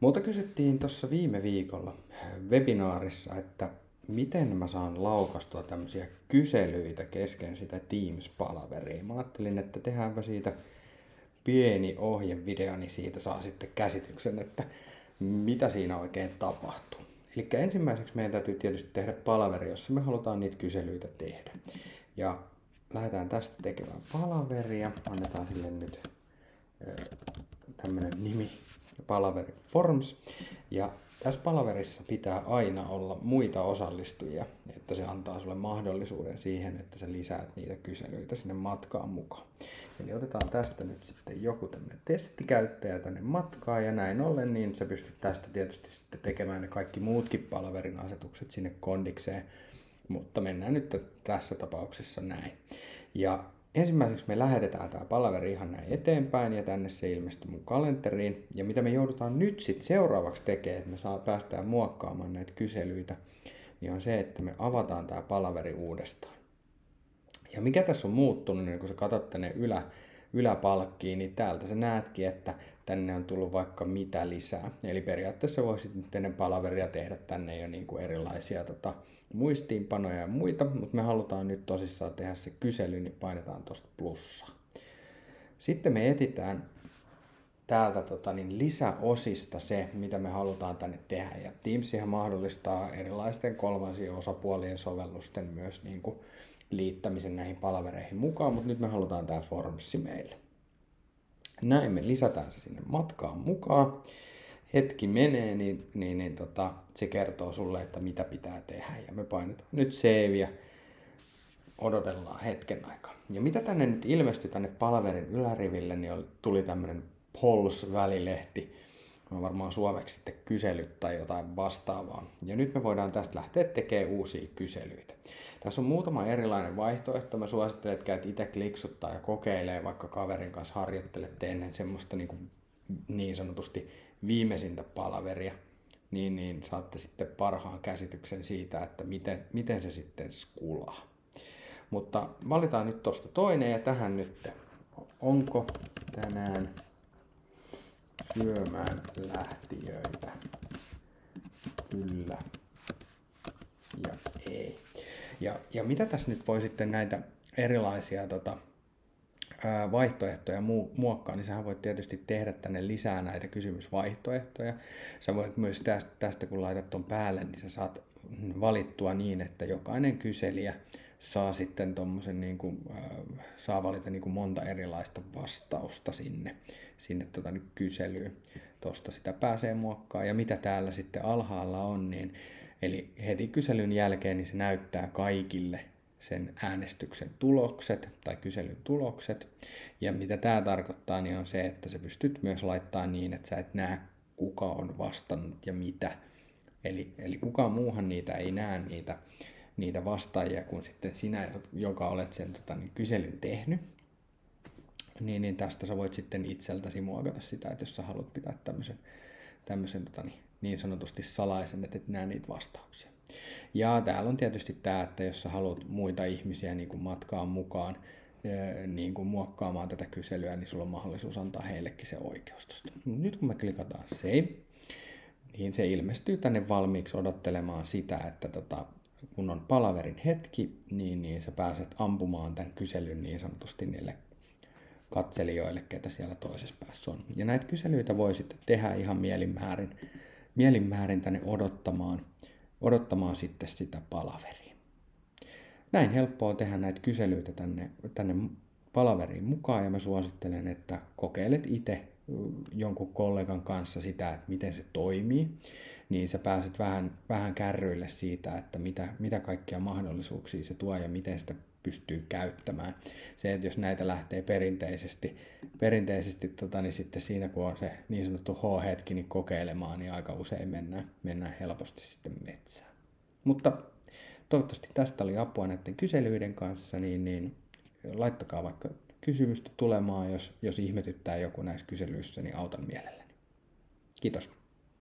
Multa kysyttiin tuossa viime viikolla webinaarissa, että miten mä saan laukastua tämmöisiä kyselyitä kesken sitä Teams-palaveria. Mä ajattelin, että tehdäänpä siitä pieni ohjevideo, niin siitä saa sitten käsityksen, että mitä siinä oikein tapahtuu. Eli ensimmäiseksi meidän täytyy tietysti tehdä palaveri, jossa me halutaan niitä kyselyitä tehdä. Ja lähdetään tästä tekemään palaveria. Annetaan sille nyt tämmönen nimi, palaveri forms. Ja tässä palaverissa pitää aina olla muita osallistujia, että se antaa sulle mahdollisuuden siihen, että sä lisäät niitä kyselyitä sinne matkaan mukaan. Eli otetaan tästä nyt sitten joku tämmöinen testikäyttäjä tänne matkaan, ja näin ollen niin sä pystyt tästä tietysti sitten tekemään ne kaikki muutkin palaverin asetukset sinne kondikseen, mutta mennään nyt tässä tapauksessa näin. Ja ensimmäiseksi me lähetetään tämä palaveri ihan näin eteenpäin ja tänne se ilmestyy mun kalenteriin. Ja mitä me joudutaan nyt sitten seuraavaksi tekemään, että me päästään muokkaamaan näitä kyselyitä, niin on se, että me avataan tämä palaveri uudestaan. Ja mikä tässä on muuttunut, niin kun sä katsot tänne yläpalkkiin, niin täältä sä näetkin, että tänne on tullut vaikka mitä lisää. Eli periaatteessa voisit nyt ennen palaveria tehdä tänne jo niin kuin erilaisia muistiinpanoja ja muita, mutta me halutaan nyt tosissaan tehdä se kysely, niin painetaan tuosta plussaa. Sitten me etsitään täältä lisäosista se, mitä me halutaan tänne tehdä. Ja Teamsihan mahdollistaa erilaisten kolmansien osapuolien sovellusten myös niin kuin liittämisen näihin palavereihin mukaan, mutta nyt me halutaan tämä formsi meille. Näin me lisätään se sinne matkaan mukaan. Hetki menee, niin se kertoo sulle, että mitä pitää tehdä. Ja me painetaan nyt save ja odotellaan hetken aikaa. Ja mitä tänne nyt ilmestyi tänne palaverin yläriville, niin tuli tämmöinen Polls-välilehti. On varmaan suomeksi sitten kyselyt tai jotain vastaavaa. Ja nyt me voidaan tästä lähteä tekemään uusia kyselyitä. Tässä on muutama erilainen vaihtoehto. Mä suosittelen, että käyt itse kliksuttaa ja kokeilee, vaikka kaverin kanssa harjoittelette ennen semmoista niin sanotusti viimeisintä palaveria. Niin saatte sitten parhaan käsityksen siitä, että miten se sitten skulaa. Mutta valitaan nyt tosta toinen ja tähän nyt. Onko tänään syömään lähtijöitä? Kyllä ja ei. Ja mitä tässä nyt voi sitten näitä erilaisia vaihtoehtoja muokkaa, niin sähän voit tietysti tehdä tänne lisää näitä kysymysvaihtoehtoja. Sä voit myös tästä kun laitat ton päälle, niin sä saat valittua niin, että jokainen kyselijä saa sitten tommosen saa valita monta erilaista vastausta sinne kyselyyn. Tosta sitä pääsee muokkaamaan. Ja mitä täällä sitten alhaalla on, niin eli heti kyselyn jälkeen niin se näyttää kaikille sen äänestyksen tulokset tai kyselyn tulokset. Ja mitä tämä tarkoittaa, niin on se, että sä pystyt myös laittamaan niin, että sä et näe, kuka on vastannut ja mitä. Eli kukaan muuhan niitä ei näe niitä vastaajia kuin sitten sinä, joka olet sen kyselyn tehnyt. Niin tästä sä voit sitten itseltäsi muokata sitä, että jos sä haluat pitää tämmöisen niin sanotusti salaisen, että et näe niitä vastauksia. Ja täällä on tietysti tämä, että jos sä haluat muita ihmisiä niin kuin matkaan mukaan niin kuin muokkaamaan tätä kyselyä, niin sulla on mahdollisuus antaa heillekin se oikeus tosta. Nyt kun me klikataan save, niin se ilmestyy tänne valmiiksi odottelemaan sitä, että kun on palaverin hetki, niin sä pääset ampumaan tämän kyselyn niin sanotusti niille katselijoille, ketä siellä toisessa päässä on. Ja näitä kyselyitä voi sitten tehdä ihan mielinmäärin tänne odottamaan sitten sitä palaveria. Näin helppoa tehdä näitä kyselyitä tänne palaveriin mukaan, ja mä suosittelen, että kokeilet itse jonkun kollegan kanssa sitä, että miten se toimii, niin sä pääset vähän kärryille siitä, että mitä kaikkia mahdollisuuksia se tuo ja miten sitä pystyy käyttämään. Se, että jos näitä lähtee perinteisesti niin sitten siinä kun on se niin sanottu H-hetki niin kokeilemaan, niin aika usein mennään helposti sitten metsään. Mutta toivottavasti tästä oli apua näiden kyselyiden kanssa, niin laittakaa vaikka kysymystä tulemaan, jos ihmetyttää joku näissä kyselyissä, niin autan mielelläni. Kiitos.